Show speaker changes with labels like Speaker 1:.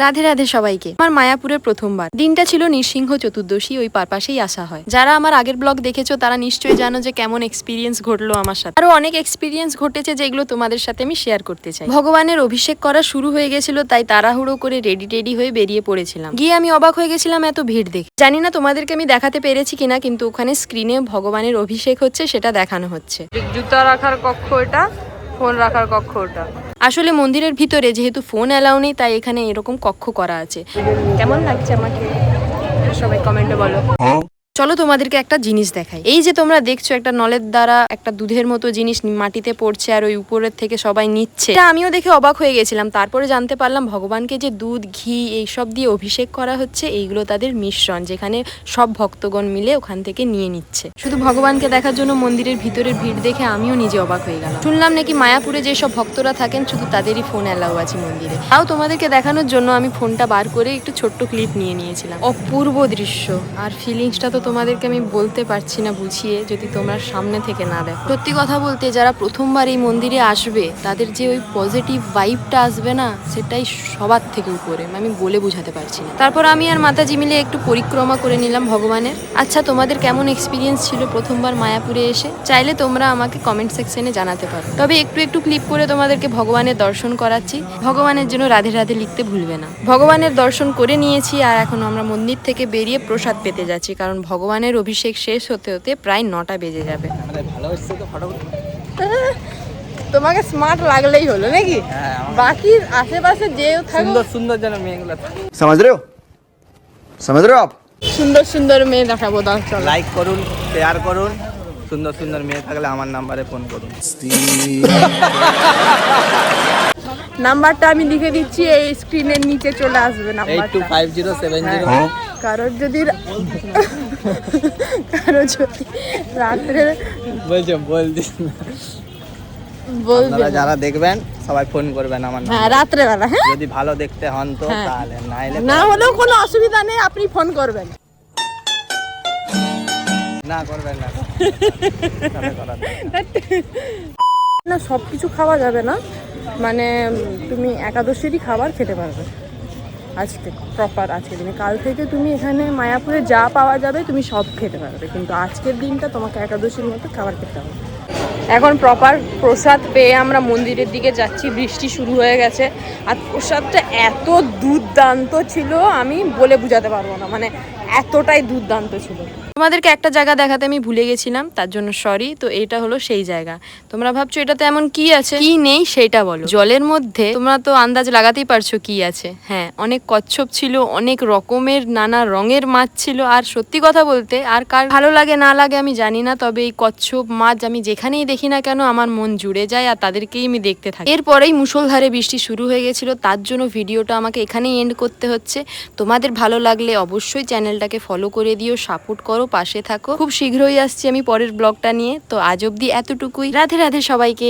Speaker 1: রাধে রাধে সবাইকে। আমার মায়াপুরের প্রথমবার দিনটা ছিল নৃসিংহ চতুর্দশী, ওই পারপাসেই আসা হয়। যারা আমার আগের ব্লগ দেখেছো তারা নিশ্চয়ই জানো যে কেমন এক্সপিরিয়েন্স ঘটলো আমার সাথে। আরো অনেক এক্সপিরিয়েন্স ঘটেছে যেগুলো তোমাদের সাথে আমি শেয়ার করতে চাই। ভগবানের অভিষেক করা শুরু হয়ে গেছিল, তাই তাড়াহুড়ো করে রেডি হয়ে বেরিয়ে পড়েছিলাম। গিয়ে আমি অবাক হয়ে গেছিলাম এত ভিড় দেখে। জানি না তোমাদেরকে আমি দেখাতে পেরেছি কিনা, কিন্তু ওখানে স্ক্রিনে ভগবানের অভিষেক হচ্ছে সেটা দেখানো হচ্ছে। জুতা রাখার কক্ষ এটা, ফোন রাখার কক্ষ ওটা। আসলে মন্দিরের ভিতরে যেহেতু ফোন অ্যালাউ নেই, তাই এখানে এরকম কক্ষ করা আছে। কেমন লাগছে আমাকে সবাই কমেন্টে বলো। চলো তোমাদেরকে একটা জিনিস দেখাই। এই যে তোমরা দেখছো একটা নলের দ্বারা একটা দুধের মতো জিনিস মাটিতে পড়ছে আর ওই উপরের থেকে সবাই নিচ্ছে, এটা আমিও দেখে অবাক হয়ে গেছিলাম। তারপরে জানতে পারলাম ভগবানকে যে দুধ ঘি এইসব দিয়ে অভিষেক করা হচ্ছে, এইগুলো তাদের মিশ্রণ, যেখানে সব ভক্তগণ মিলে ওখান থেকে নিয়ে নিচ্ছে। শুধু ভগবানকে দেখার জন্য মন্দিরের ভিতরের ভিড় দেখে আমিও নিজে অবাক হয়ে গেলাম। শুনলাম নাকি মায়াপুরে যেসব ভক্তরা থাকেন শুধু তাদেরই ফোন অ্যালাউ আছে মন্দিরে। তাও তোমাদেরকে দেখানোর জন্য আমি ফোনটা বার করে একটু ছোট্ট ক্লিপ নিয়ে নিয়েছিলাম। অপূর্ব দৃশ্য, আর ফিলিংসটা তো তোমাদেরকে আমি বলতে পারছি না বুঝিয়ে, যদি তোমরা সামনে থেকে না দেখো। সত্যি কথা বলতে যারা প্রথমবার এই মন্দিরে আসবে তাদের যে ওই পজিটিভ ভাইবটা আসবে না, সেটাই সবার থেকে উপরে, আমি বলে বোঝাতে পারছি না। তারপর আমি আর মাতাজি মিলে একটু পরিক্রমা করে নিলাম ভগবানের। আচ্ছা, তোমাদের কেমন এক্সপিরিয়েন্স ছিল প্রথমবার মায়াপুরে এসে? চাইলে তোমরা আমাকে কমেন্ট সেকশনে জানাতে পারো। তবে একটু ক্লিপ করে তোমাদেরকে ভগবানের দর্শন করাচ্ছি। ভগবানের জন্য রাধে রাধে লিখতে ভুলবে না। ভগবানের দর্শন করে নিয়েছি আর এখন আমরা মন্দির থেকে বেরিয়ে প্রসাদ পেতে যাচ্ছি, কারণ ভগবানের অভিষেক শেষ হতে হতে প্রায় 9টা বেজে যাবে। তোমাকে স্মার্ট লাগলেই হলো নাকি? বাকি আশেপাশে যেও থাকো সুন্দর যেন মেয়েগুলো থাকে।
Speaker 2: समझ रहे हो आप?
Speaker 1: সুন্দর মেয়ে দেখাবো। দর্শক
Speaker 2: লাইক করুন, শেয়ার করুন, সুন্দর মেয়ে থাকলে আমার নাম্বারে ফোন করুন।
Speaker 1: নাম্বারটা আমি লিখে দিচ্ছি, এই স্ক্রিনের নিচে চলে আসবে নাম্বারটা।
Speaker 2: 825070।
Speaker 1: কারোর যদি রাত্রে বলবে,
Speaker 2: যারা দেখবেন সবাই ফোন করবেন আমার নাম্বারে।
Speaker 1: হ্যাঁ, রাত্রে বেলা। হ্যাঁ,
Speaker 2: যদি ভালো দেখতে হন তো তাহলে,
Speaker 1: না হলেও কোনো অসুবিধা নেই, আপনি ফোন করবেন।
Speaker 2: না করবেন না।
Speaker 1: না, সব কিছু খাওয়া যাবে না, মানে তুমি একাদশীরই খাবার খেতে পারবে আজকে, প্রপার আজকের দিনে। কাল থেকে তুমি এখানে মায়াপুরে যা পাওয়া যাবে তুমি সব খেতে পারবে, কিন্তু আজকের দিনটা তোমাকে একাদশীর মতো খাবার খেতে হবে। এখন প্রপার প্রসাদ পেয়ে আমরা মন্দিরের দিকে যাচ্ছি। বৃষ্টি শুরু হয়ে গেছে আর প্রসাদটা এত দুর্দান্ত ছিল আমি বলে বোঝাতে পারবো না, মানে এতটাই দুর্দান্ত ছিল। তোমাদেরকে একটা জায়গা দেখাতে আমি ভুলে গেছিলাম, তার জন্য সরি। তো এটা হলো সেই জায়গা। তোমরা ভাবছো এটাতে এমন কি আছে, কি নেই সেটা বলো। জলের মধ্যে তোমরা তো আন্দাজ লাগাতেই পারছো কি আছে। হ্যাঁ, অনেক কচ্ছপ ছিল, অনেক রকমের নানা রঙের মাছ ছিল। আর সত্যি কথা বলতে আর কার ভালো লাগে না লাগে আমি জানি না, তবে এই কচ্ছপ মাছ আমি যেখানেই দেখি না কেন আমার মন জুড়ে যায় আর তাদেরকেই আমি দেখতে থাকি। এরপরেই মুষলধারে বৃষ্টি শুরু হয়ে গেছিল, তার জন্য ভিডিওটা আমাকে এখানেই এন্ড করতে হচ্ছে। তোমাদের ভালো লাগলে অবশ্যই চ্যানেলটাকে ফলো করে দিও, সাপোর্ট করো, পাশে থাকো। খুব শীঘ্রই আসছি আমি পরের ব্লগটা নিয়ে। তো আজ অব্দি এতটুকুই। রাধে রাধে সবাইকে।